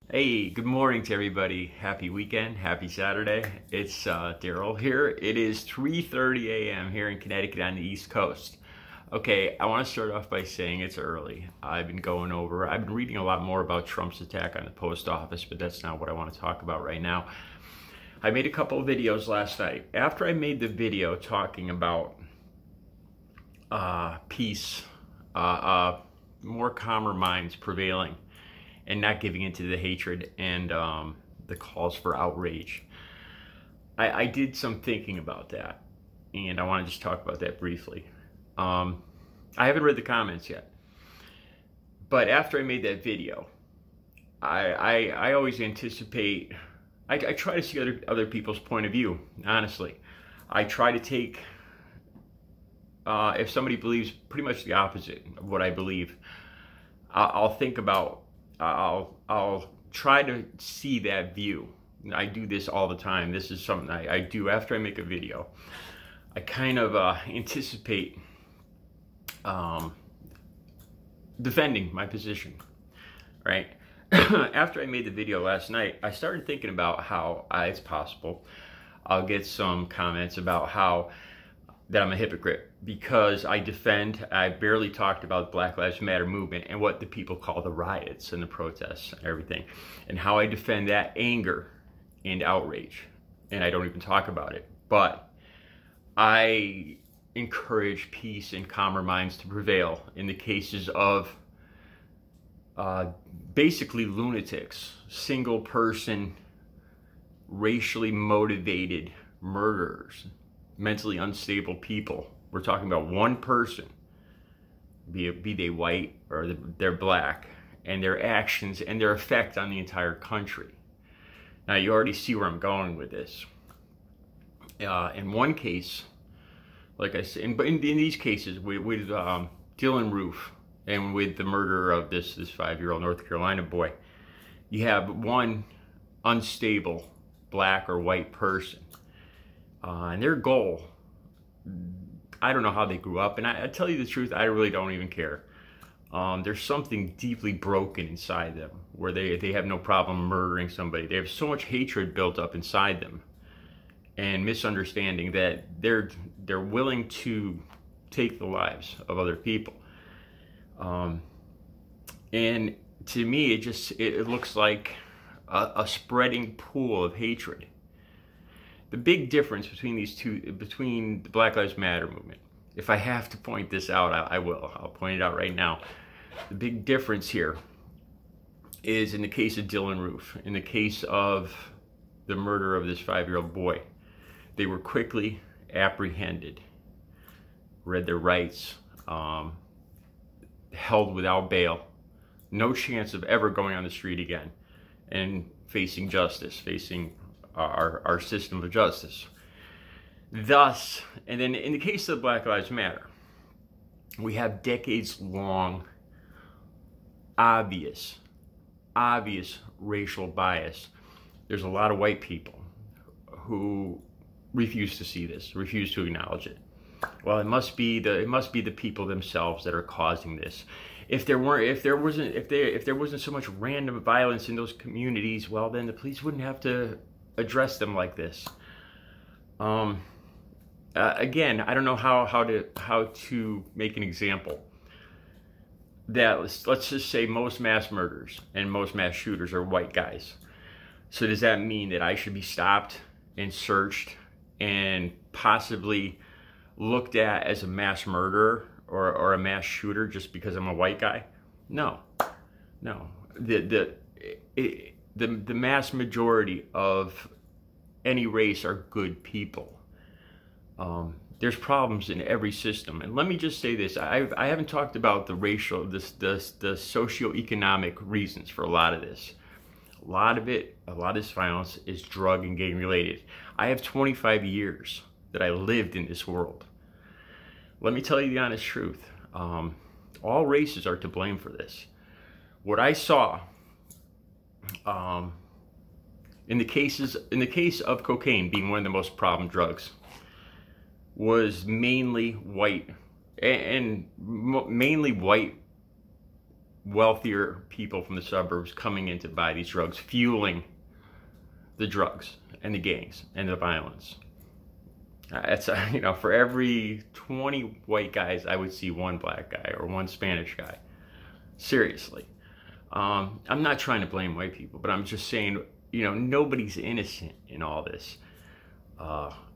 Hey, good morning to everybody. Happy weekend, happy Saturday. It's Daryl here. It is 3:30 a.m. here in Connecticut on the East Coast. Okay, I want to start off by saying it's early. I've been reading a lot more about Trump's attack on the post office, but that's not what I want to talk about right now. I made a couple of videos last night. After I made the video talking about peace, more calmer minds prevailing, and not giving into the hatred and the calls for outrage. I did some thinking about that, and I want to just talk about that briefly. I haven't read the comments yet, but after I made that video, I always anticipate, I try to see other people's point of view, honestly. I try to take, if somebody believes pretty much the opposite of what I believe, I'll think about, I'll try to see that view. I do this all the time. This is something I do after I make a video. I kind of anticipate defending my position, right? After I made the video last night, I started thinking about how it's possible I'll get some comments about how that I'm a hypocrite because I barely talked about the Black Lives Matter movement and what the people call the riots and the protests and everything, and how I defend that anger and outrage, and I don't even talk about it. But I encourage peace and calmer minds to prevail in the cases of basically lunatics, single person, racially motivated murderers, mentally unstable people. We're talking about one person, be they white or they're black, and their actions and their effect on the entire country. Now you already see where I'm going with this. In one case, like I said, in these cases with Dylan Roof and with the murder of this 5-year-old North Carolina boy, you have one unstable black or white person. And their goal, I don't know how they grew up, and I tell you the truth, I really don't even care. There's something deeply broken inside them where they have no problem murdering somebody. They have so much hatred built up inside them and misunderstanding that they're willing to take the lives of other people. And to me, it looks like a spreading pool of hatred. The big difference between between the Black Lives Matter movement, if I have to point this out, I will. I'll point it out right now. The big difference here is in the case of Dylan Roof, in the case of the murder of this 5-year-old boy, they were quickly apprehended, read their rights, held without bail, no chance of ever going on the street again, and facing justice, facing our system of justice. Thus, and then in the case of Black Lives Matter, we have decades-long obvious racial bias. There's a lot of white people who refuse to see this, refuse to acknowledge it. Well, it must be the people themselves that are causing this. If there wasn't so much random violence in those communities, well, then the police wouldn't have to address them like this. Again, I don't know how to make an example. That let's just say most mass murderers and most mass shooters are white guys. So does that mean that I should be stopped and searched and possibly looked at as a mass murderer or a mass shooter just because I'm a white guy? No. The mass majority of any race are good people. There's problems in every system, and let me just say this: I haven't talked about the racial, the socioeconomic reasons for a lot of this. A lot of this violence is drug and gang related. I have 25 years that I lived in this world. Let me tell you the honest truth. All races are to blame for this. What I saw in the case of cocaine being one of the most problem drugs was mainly white, and mainly white wealthier people from the suburbs coming in to buy these drugs, fueling the drugs and the gangs and the violence. It's, you know, for every 20 white guys, I would see one black guy or one Spanish guy. Seriously. I'm not trying to blame white people, but I'm just saying, you know, nobody's innocent in all this.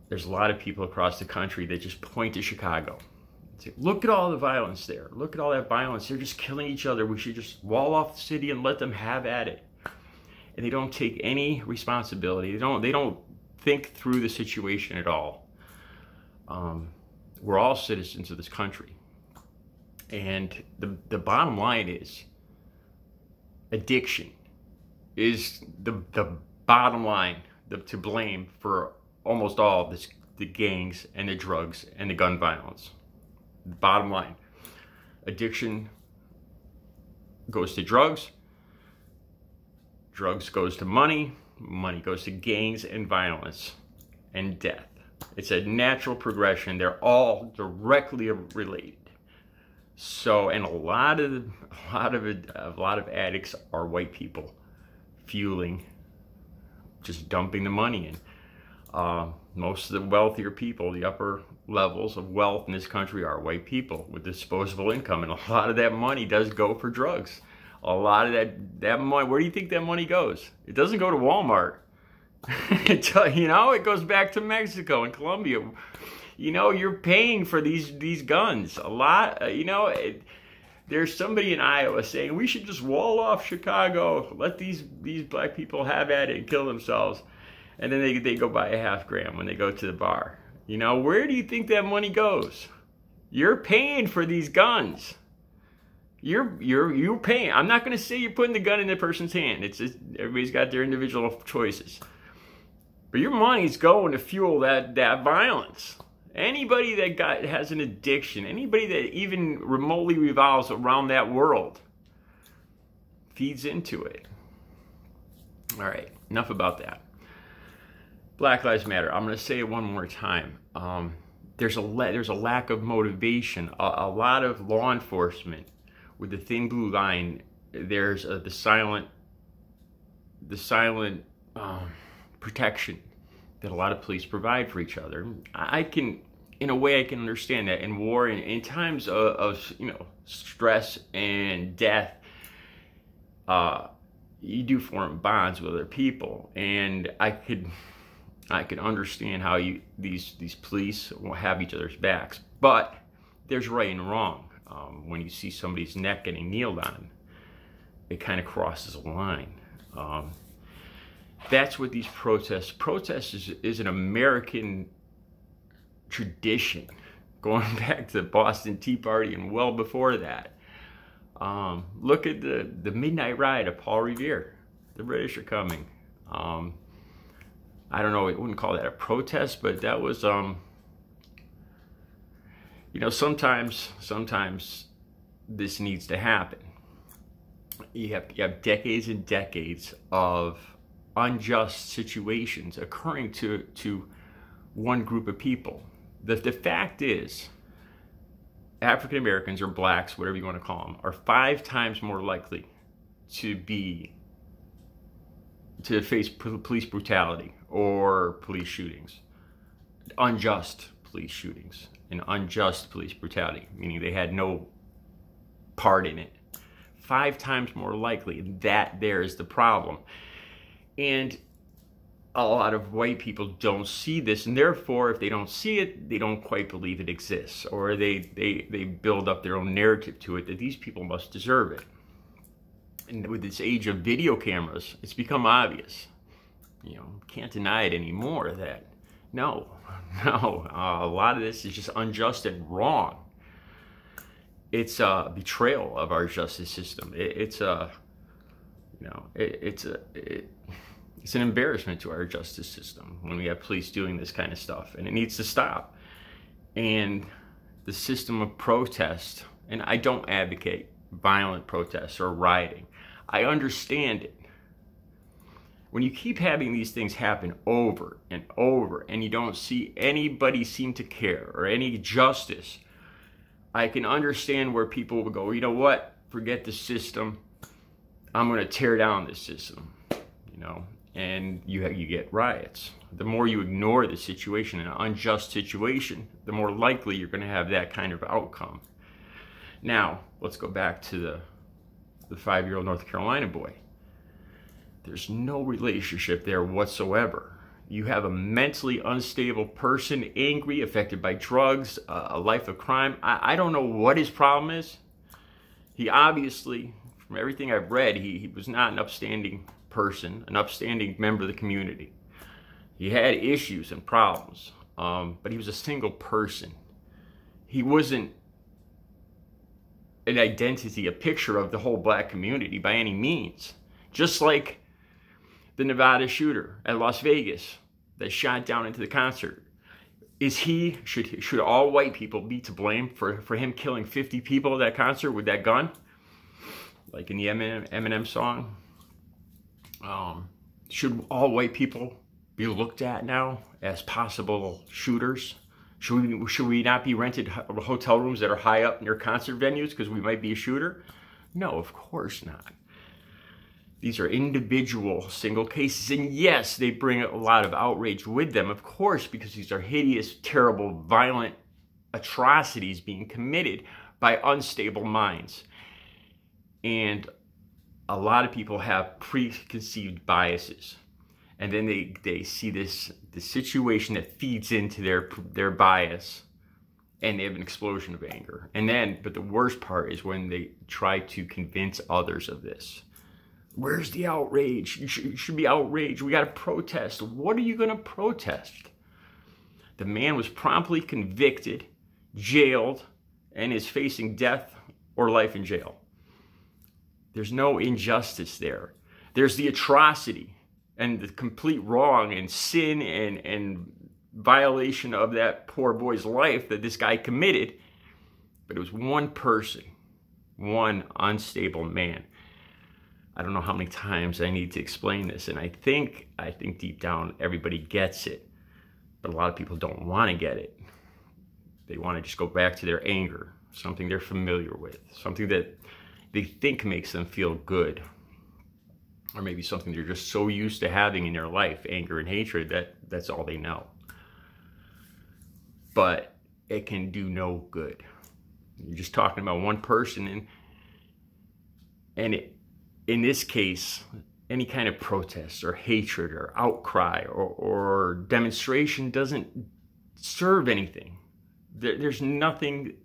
There's a lot of people across the country that just point to Chicago. Say, look at all the violence there. Look at all that violence. They're just killing each other. We should just wall off the city and let them have at it. And they don't take any responsibility. They don't think through the situation at all. We're all citizens of this country. And the bottom line is addiction is the bottom line to blame for almost all of this, the gangs and the drugs and the gun violence. Bottom line, addiction goes to drugs, drugs goes to money, money goes to gangs and violence and death. It's a natural progression. They're all directly related. So, and a lot of addicts are white people fueling, just dumping the money in. Most of the wealthier people, the upper levels of wealth in this country, are white people with disposable income, and a lot of that money does go for drugs. A lot of that money, where do you think that money goes? It doesn't go to Walmart. You know, it goes back to Mexico and Colombia. You know, you're paying for these guns a lot. You know, there's somebody in Iowa saying we should just wall off Chicago, let these black people have at it and kill themselves, and then they go buy a half gram when they go to the bar. You know, where do you think that money goes? You're paying for these guns. You're paying. I'm not going to say you're putting the gun in the person's hand. It's just, everybody's got their individual choices. But your money's going to fuel that violence. Anybody that has an addiction, anybody that even remotely revolves around that world, feeds into it. All right, enough about that. Black Lives Matter. I'm going to say it one more time. There's a lack of motivation. A lot of law enforcement with the thin blue line. There's the silent protection that a lot of police provide for each other. In a way, I can understand that. In war, in times of you know, stress and death, you do form bonds with other people, and I could understand how these police will have each other's backs. But there's right and wrong. When you see somebody's neck getting kneeled on, it kind of crosses a line. That's what these protests is an American tradition, going back to the Boston Tea Party and well before that. Look at the Midnight Ride of Paul Revere. The British are coming. I don't know, I wouldn't call that a protest, but that was, you know, sometimes this needs to happen. You have decades and decades of unjust situations occurring to one group of people. The fact is, African Americans or blacks, whatever you want to call them, are 5 times more likely to face police brutality or police shootings, unjust police shootings and unjust police brutality, meaning they had no part in it. 5 times more likely. That there is the problem. And a lot of white people don't see this, and therefore, if they don't see it, they don't quite believe it exists, or they build up their own narrative to it that these people must deserve it. And with this age of video cameras, it's become obvious. You know, can't deny it anymore that no, a lot of this is just unjust and wrong. It's a betrayal of our justice system. It's an embarrassment to our justice system when we have police doing this kind of stuff, and it needs to stop. And the system of protest, and I don't advocate violent protests or rioting. I understand it. When you keep having these things happen over and over, and you don't see anybody seem to care or any justice, I can understand where people will go, you know what? forget the system. I'm going to tear down this system, you know, and you get riots. The more you ignore the situation, an unjust situation, the more likely you're going to have that kind of outcome. Now, let's go back to the 5-year-old North Carolina boy. There's no relationship there whatsoever. You have a mentally unstable person, angry, affected by drugs, a life of crime. I don't know what his problem is. He obviously, from everything I've read, he was not an upstanding person, an upstanding member of the community. He had issues and problems, but he was a single person. He wasn't an identity, a picture of the whole black community by any means. Just like the Nevada shooter at Las Vegas that shot down into the concert. Should all white people be to blame for him killing 50 people at that concert with that gun? Like in the Eminem song? Should all white people be looked at now as possible shooters? Should we not be rented hotel rooms that are high up near concert venues because we might be a shooter? No, of course not. These are individual single cases, and yes, they bring a lot of outrage with them, of course, because these are hideous, terrible, violent atrocities being committed by unstable minds. And a lot of people have preconceived biases. And then they see the situation that feeds into their bias, and they have an explosion of anger. And then, but the worst part is when they try to convince others of this. Where's the outrage? You should be outraged. We got to protest. What are you going to protest? The man was promptly convicted, jailed, and is facing death or life in jail. There's no injustice there. There's the atrocity and the complete wrong and sin and violation of that poor boy's life that this guy committed. But it was one person, one unstable man. I don't know how many times I need to explain this, and I think deep down everybody gets it, but a lot of people don't want to get it. They want to just go back to their anger, something they're familiar with, something that they think makes them feel good, or maybe something they're just so used to having in their life, anger and hatred, that's all they know. But it can do no good. You're just talking about one person, and in this case, any kind of protest or hatred or outcry or demonstration doesn't serve anything. There's nothing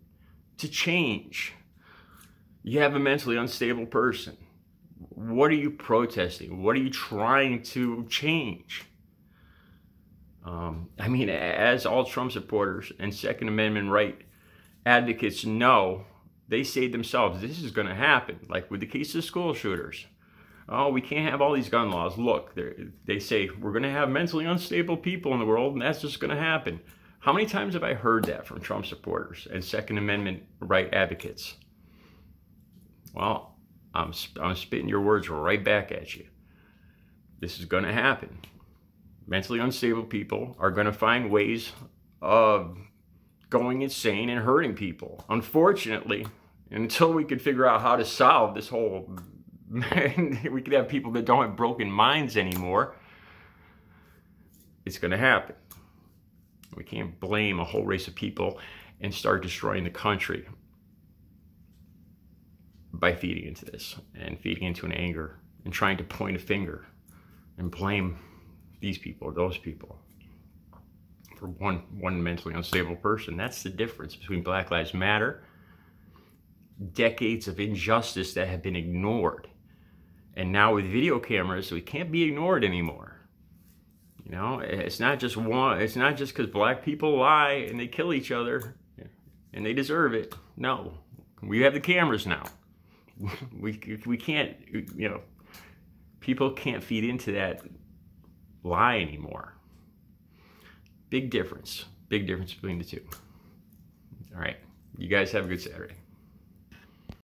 to change. You have a mentally unstable person. What are you protesting? What are you trying to change? I mean, as all Trump supporters and Second Amendment right advocates know, they say themselves, this is going to happen. Like with the case of school shooters. Oh, we can't have all these gun laws. Look, they say, we're going to have mentally unstable people in the world, and that's just going to happen. How many times have I heard that from Trump supporters and Second Amendment right advocates? Well, I'm spitting your words right back at you. This is going to happen. Mentally unstable people are going to find ways of going insane and hurting people. Unfortunately, until we could figure out how to solve this whole, we could have people that don't have broken minds anymore, it's going to happen. We can't blame a whole race of people and start destroying the country by feeding into this and feeding into an anger and trying to point a finger and blame these people or those people for one mentally unstable person. That's the difference between Black Lives Matter, decades of injustice that have been ignored, and now with video cameras, we can't be ignored anymore. You know, it's not just because black people lie and they kill each other and they deserve it. No, we have the cameras now. We can't, you know, people can't feed into that lie anymore. Big difference between the two. All right, you guys have a good Saturday.